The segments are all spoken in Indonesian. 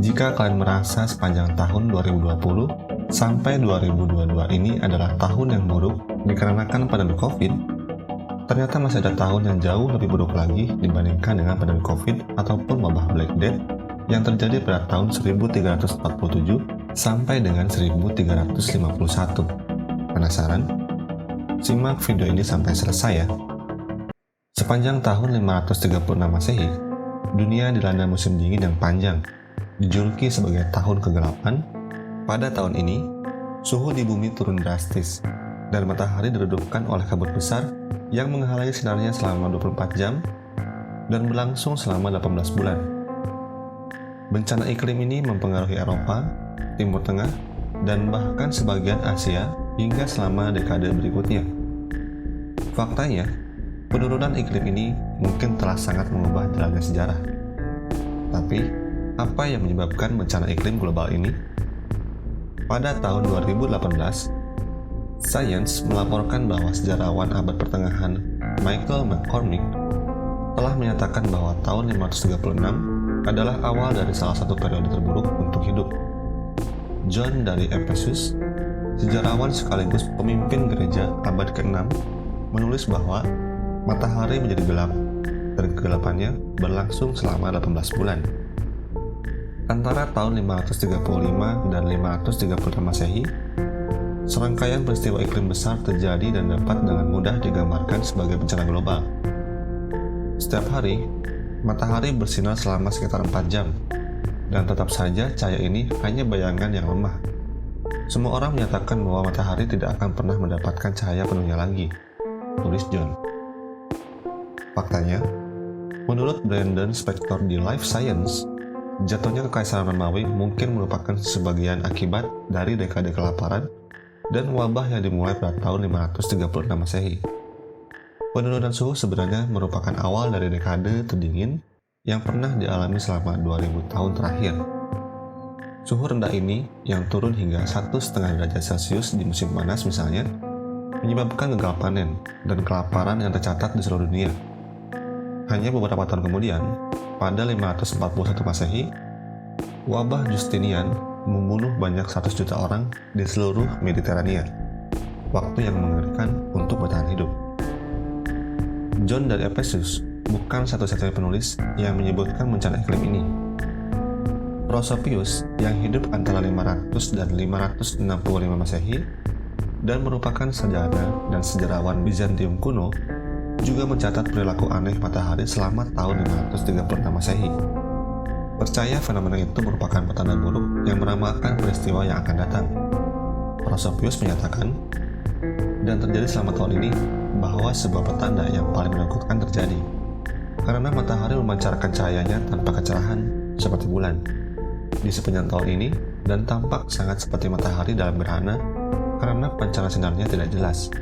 Jika kalian merasa sepanjang tahun 2020 sampai 2022 ini adalah tahun yang buruk dikarenakan pandemi COVID, ternyata masih ada tahun yang jauh lebih buruk lagi dibandingkan dengan pandemi COVID ataupun wabah Black Death yang terjadi pada tahun 1347 sampai dengan 1351. Penasaran? Simak video ini sampai selesai ya. Sepanjang tahun 536 Masehi, dunia dilanda musim dingin yang panjang, dijuluki sebagai tahun kegelapan. Pada tahun ini, suhu di bumi turun drastis, dan matahari diredupkan oleh kabut besar yang menghalangi sinarnya selama 24 jam dan berlangsung selama 18 bulan. Bencana iklim ini mempengaruhi Eropa, Timur Tengah, dan bahkan sebagian Asia hingga selama dekade berikutnya. Faktanya, penurunan iklim ini mungkin telah sangat mengubah jalannya sejarah. Tapi, apa yang menyebabkan bencana iklim global ini? Pada tahun 2018, Science melaporkan bahwa sejarawan abad pertengahan Michael McCormick telah menyatakan bahwa tahun 536 adalah awal dari salah satu periode terburuk untuk hidup. John dari Efesus, sejarawan sekaligus pemimpin gereja abad ke-6, menulis bahwa matahari menjadi gelap dan kegelapannya berlangsung selama 18 bulan. Antara tahun 535 dan 536 Masehi, serangkaian peristiwa iklim besar terjadi dan dapat dengan mudah digambarkan sebagai bencana global. Setiap hari, matahari bersinar selama sekitar 4 jam, dan tetap saja cahaya ini hanya bayangan yang lemah. Semua orang menyatakan bahwa matahari tidak akan pernah mendapatkan cahaya penuhnya lagi, tulis John. Faktanya, menurut Brandon Spector di Life Science, jatuhnya kekaisaran Romawi mungkin merupakan sebagian akibat dari dekade kelaparan dan wabah yang dimulai pada tahun 536 Masehi. Penurunan suhu sebenarnya merupakan awal dari dekade terdingin yang pernah dialami selama 2000 tahun terakhir. Suhu rendah ini yang turun hingga 1,5 derajat Celcius di musim panas misalnya, menyebabkan gagal panen dan kelaparan yang tercatat di seluruh dunia. Hanya beberapa tahun kemudian, pada 541 Masehi, wabah Justinian membunuh banyak 100 juta orang di seluruh Mediterania, waktu yang mengerikan untuk bertahan hidup. John dari Efesus bukan satu-satunya penulis yang menyebutkan bencana iklim ini. Prosopius yang hidup antara 500 dan 565 Masehi dan merupakan sarjana dan sejarawan Bizantium kuno juga mencatat perilaku aneh matahari selama tahun 536 Masehi. Percaya fenomena itu merupakan petanda buruk yang meramalkan peristiwa yang akan datang. Prosopius menyatakan, dan terjadi selama tahun ini, bahwa sebuah petanda yang paling menakutkan terjadi, karena matahari memancarkan cahayanya tanpa kecerahan seperti bulan di sepanjang tahun ini dan tampak sangat seperti matahari dalam gerhana karena pancaran sinarnya tidak jelas.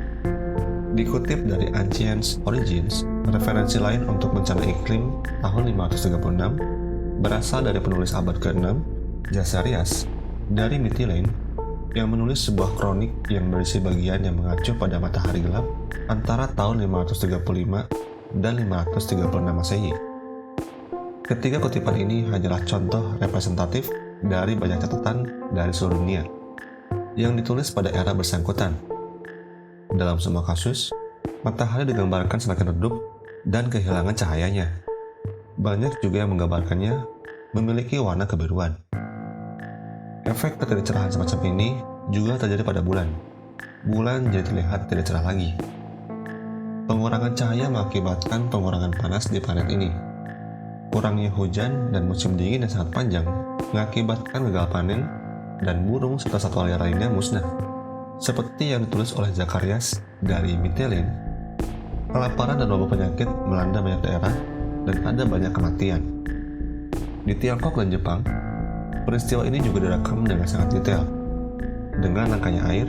Dikutip dari Ancient Origins, referensi lain untuk bencana iklim tahun 536 berasal dari penulis abad ke-6, Jasarias, dari Mytilene, yang menulis sebuah kronik yang berisi bagian yang mengacu pada matahari gelap antara tahun 535 dan 536 Masehi. Ketiga kutipan ini hanyalah contoh representatif dari banyak catatan dari seluruh dunia yang ditulis pada era bersangkutan. Dalam semua kasus, matahari digambarkan semakin redup dan kehilangan cahayanya. Banyak juga yang menggambarkannya memiliki warna kebiruan. Efek ketidakscerahan semacam ini juga terjadi pada bulan. Bulan jadi terlihat tidak cerah lagi. Pengurangan cahaya mengakibatkan pengurangan panas di planet ini. Kurangnya hujan dan musim dingin yang sangat panjang mengakibatkan gagal panen dan burung serta satwa liar lainnya musnah. Seperti yang ditulis oleh Zakarias dari Mytilene, kelaparan dan wabah penyakit melanda banyak daerah dan ada banyak kematian. Di Tiongkok dan Jepang, peristiwa ini juga direkam dengan sangat detail. Dengan langkanya air,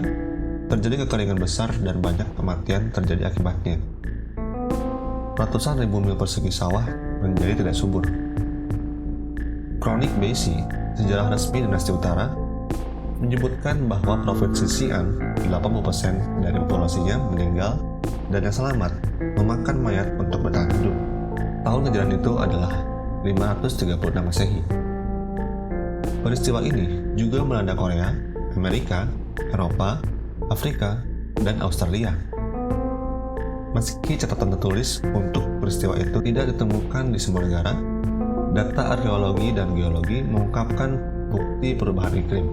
terjadi kekeringan besar dan banyak kematian terjadi akibatnya. Ratusan ribu mil persegi sawah menjadi tidak subur. Kronik Beisi, sejarah resmi dinasti utara, menyebutkan bahwa provinsi Xi'an 80% dari populasinya meninggal dan yang selamat memakan mayat untuk bertahan hidup. Tahun kejadian itu adalah 536 Masehi. Peristiwa ini juga melanda Korea, Amerika, Eropa, Afrika, dan Australia. Meski catatan tertulis untuk peristiwa itu tidak ditemukan di semua negara, data arkeologi dan geologi mengungkapkan bukti perubahan iklim.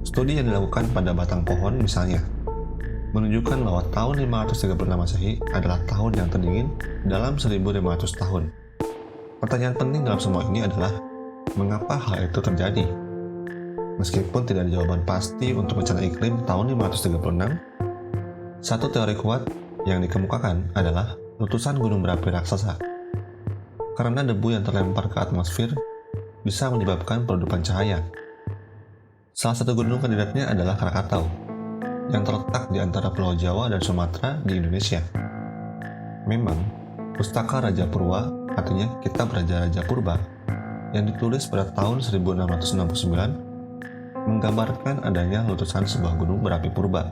Studi yang dilakukan pada batang pohon misalnya, menunjukkan bahwa tahun 536 Masehi adalah tahun yang terdingin dalam 1500 tahun. Pertanyaan penting dalam semua ini adalah, mengapa hal itu terjadi? Meskipun tidak ada jawaban pasti untuk bencana iklim tahun 536, satu teori kuat yang dikemukakan adalah letusan gunung berapi raksasa. Karena debu yang terlempar ke atmosfer bisa menyebabkan peredupan cahaya. Salah satu gunung kandidatnya adalah Krakatau, yang terletak di antara Pulau Jawa dan Sumatera di Indonesia. Memang, Pustaka Raja Purwa, artinya Kitab Raja-Raja Purba, yang ditulis pada tahun 1669, menggambarkan adanya letusan sebuah gunung berapi purba.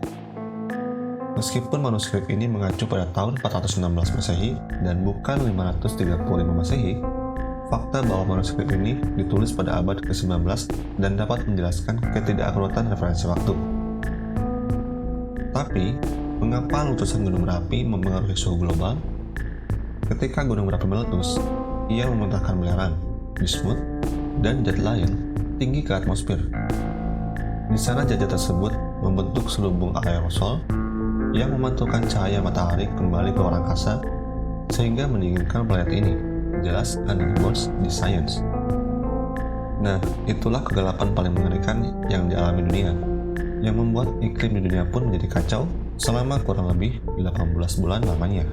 Meskipun manuskrip ini mengacu pada tahun 416 Masehi dan bukan 535 Masehi, fakta bahwa manuskrip ini ditulis pada abad ke-19 dan dapat menjelaskan ketidakakuratan referensi waktu. Tapi, mengapa letusan gunung berapi mempengaruhi suhu global? Ketika gunung berapi meletus, ia memuntahkan belerang, bismut, dan jet lain tinggi ke atmosfer. Di sana jet-jet tersebut membentuk selubung aerosol yang memantulkan cahaya matahari kembali ke luar angkasa sehingga mendinginkan planet ini, jelas Andy Bones di Science. Nah, itulah kegelapan paling mengerikan yang dialami dunia, yang membuat iklim di dunia pun menjadi kacau selama kurang lebih 18 bulan lamanya.